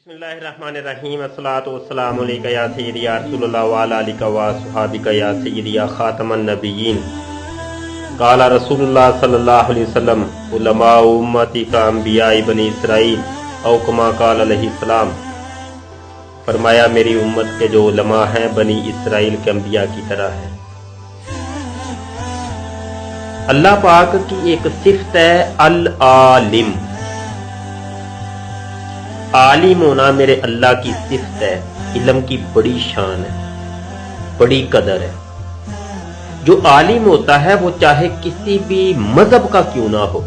बिस्मिल्लाहिर्रहमानिर्रहीम अस्सलातु वस्सलामु अलैका या सय्यदी या रसूलल्लाह व अला आलिका व अस्हाबिका या सय्यदी या खातमन नबिय्यीन। काला रसूलुल्लाह सल्लल्लाहु अलैहि वसल्लम उलमा उम्मती का अंबिया बनी इसराइल औ कमा काल अलैहिस्सलाम। फरमाया मेरी उम्मत के जो उलमा हैं बनी इसराइल के अंबिया की तरह है। अल्लाह पाक की एक सिफत है अल आलिम। आलिम होना मेरे अल्लाह की सिफत है। इल्म की बड़ी शान है, बड़ी कदर है। जो आलिम होता है वो चाहे किसी भी मजहब का क्यों ना हो,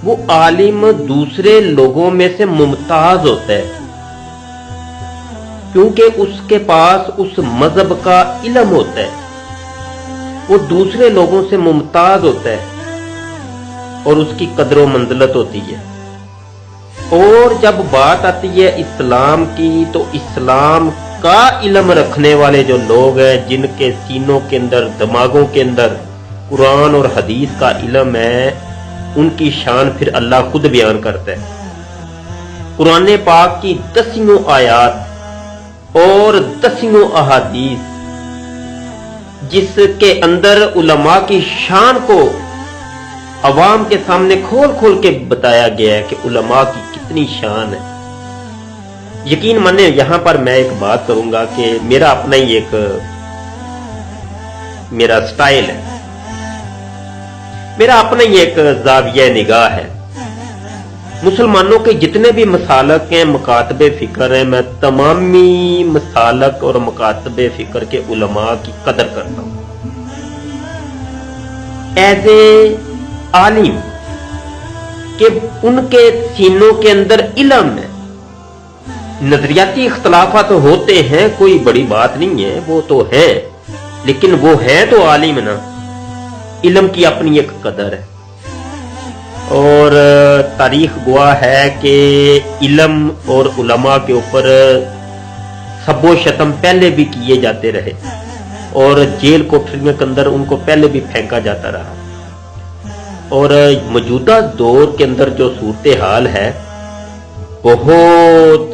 वो आलिम दूसरे लोगों में से मुमताज होता है, क्योंकि उसके पास उस मजहब का इल्म होता है। वो दूसरे लोगों से मुमताज होता है और उसकी कदर व मंजिलत होती है। और जब बात आती है इस्लाम की, तो इस्लाम का इल्म रखने वाले जो लोग हैं, जिनके सीनों के अंदर, दिमागों के अंदर कुरान और हदीस का इल्म है, उनकी शान फिर अल्लाह खुद बयान करता है। कुरान पाक की 10 आयात और 10 अहादीस, जिसके अंदर उलमा की शान को अवाम के सामने खोल खोल के बताया गया है कि उलमा की कितनी शान है। यकीन माने यहां पर मैं एक बात करूंगा कि मेरा अपना ही एक मेरा स्टाइल है, मेरा अपना ही एक ज़ाविया निगाह है। मुसलमानों के जितने भी मसालक हैं, मकातबे फिक्र हैं, मैं तमामी मसालक और मकातबे फिक्र के उलमा की कदर करता हूं। एज ए आलिम कि उनके सीनों के अंदर इल्म है। नजरियाती इख्तलाफात तो होते हैं, कोई बड़ी बात नहीं है, वो तो है, लेकिन वो है तो आलिम ना। इल्म की अपनी एक कदर है और तारीख गवाह है कि इल्म और उलमा के ऊपर सब्बो शतम पहले भी किए जाते रहे और जेल कोठरियों के अंदर उनको पहले भी फेंका जाता रहा। और मौजूदा दौर के अंदर जो सूरत हाल है, बहुत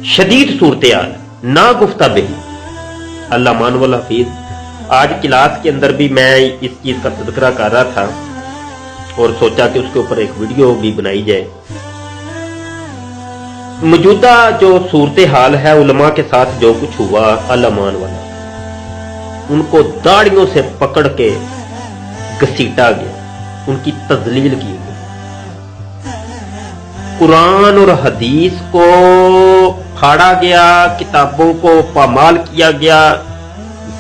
शदीद सूरत हाल, ना गुफ्ता बही। अल्लाह मान वल हफीज। आज क्लास के अंदर भी मैं इस चीज का तज़किरा कर रहा था और सोचा कि उसके ऊपर एक वीडियो भी बनाई जाए। मौजूदा जो सूरत हाल है, उलमा के साथ जो कुछ हुआ, अल्लाह मान वाला, उनको दाढ़ियों से पकड़ के घसीटा गया, उनकी तजलील की गई, कुरान और हदीस को फाड़ा गया, किताबों को पामाल किया गया,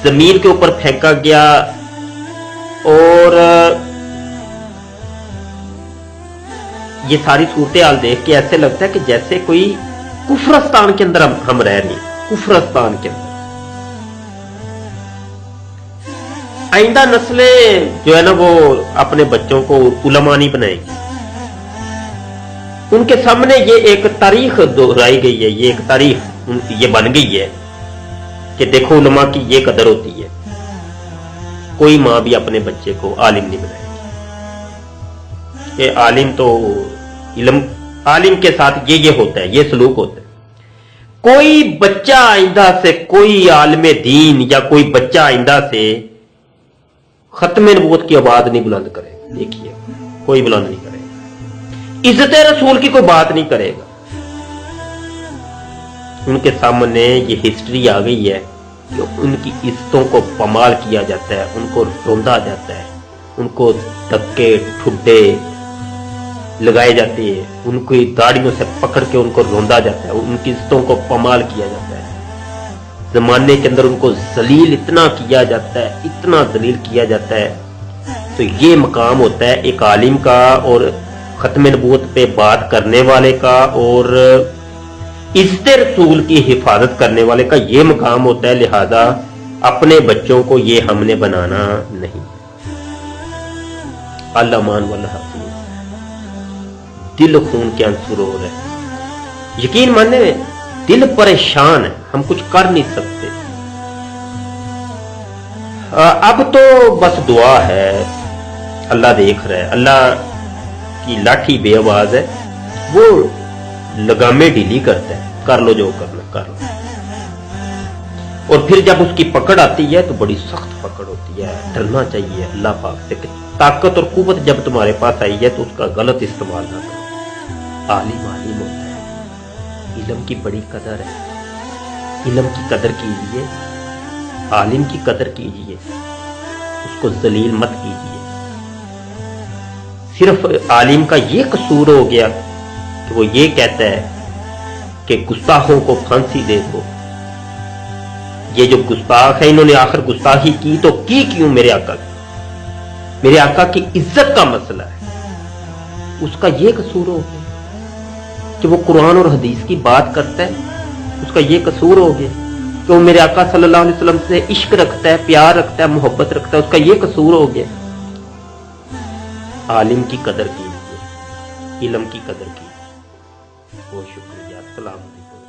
जमीन के ऊपर फेंका गया। और ये सारी सूरत हाल देख के ऐसे लगता है कि जैसे कोई कुफरस्तान के अंदर हम रह रहे हैं, कुफरस्तान के अंदर। आइंदा नस्लें जो है ना, वो अपने बच्चों को उलमा नहीं बनाएगी। उनके सामने ये एक तारीख दोहराई गई है, ये एक तारीख ये बन गई है कि देखो उलमा की ये कदर होती है। कोई मां भी अपने बच्चे को आलिम नहीं बनाएगी। ये आलिम तो इल्म, आलिम के साथ ये होता है, ये सलूक होता है। कोई बच्चा आइंदा से, कोई आलिम दीन या कोई बच्चा आइंदा से खत्म नबूवत की आवाज नहीं बुलंद करेगा। देखिए, कोई बुलंद नहीं करेगा, इज्जत रसूल की कोई बात नहीं करेगा। उनके सामने ये हिस्ट्री आ गई है कि उनकी इज्जतों को पमाल किया जाता है, उनको रोंदा जाता है, उनको धक्के ठुड्डे लगाए जाते हैं, उनकी दाढ़ियों से पकड़ के उनको रोंदा जाता है, उनकी इज्जतों को पमाल किया जाता है। जमाने के अंदर उनको जलील इतना किया जाता है, इतना जलील किया जाता है। तो ये मकाम होता है एक आलिम का और खत्म नबूवत पे बात करने वाले का और इज्जत रसूल की हिफाजत करने वाले का, ये मकाम होता है। लिहाजा अपने बच्चों को ये हमने बनाना नहीं। अल्लाह मान वल हफीज। दिल खून के आंसू रो रहे, यकीन माने दिल परेशान है, हम कुछ कर नहीं सकते। अब तो बस दुआ है, अल्लाह देख रहा है। अल्लाह की लाठी बेआवाज है, وہ लगामें ढीली करता है, कर लो जो करना कर लो। और फिर जब उसकी पकड़ आती है तो बड़ी सख्त पकड़ होती है। डरना चाहिए अल्लाह पाक से कि ताकत और कुव्वत जब तुम्हारे पास आई है तो उसका गलत इस्तेमाल ना करो। आलिम आलिम होता है, इल्म की बड़ी कदर है, इल्म की कदर कीजिए, आलिम की कदर कीजिए, उसको जलील मत कीजिए। सिर्फ आलिम का ये कसूर हो गया कि वो ये कहता है कि गुस्ताखों को फांसी दे दो। ये जो गुस्ताख है इन्होंने आखिर गुस्ताखी की तो की क्यों मेरे आका की? मेरे आका की इज्जत का मसला है, उसका ये कसूर हो गया कि वो कुरान और हदीस की बात करता है, उसका ये कसूर हो गया कि वो मेरे आका सल्लल्लाहु अलैहि वसल्लम से इश्क रखता है, प्यार रखता है, मोहब्बत रखता है, उसका ये कसूर हो गया। आलिम की कदर कीजिए, इल्म की कदर कीजिए। बहुत शुक्रिया। अस्सलाम वालेकुम।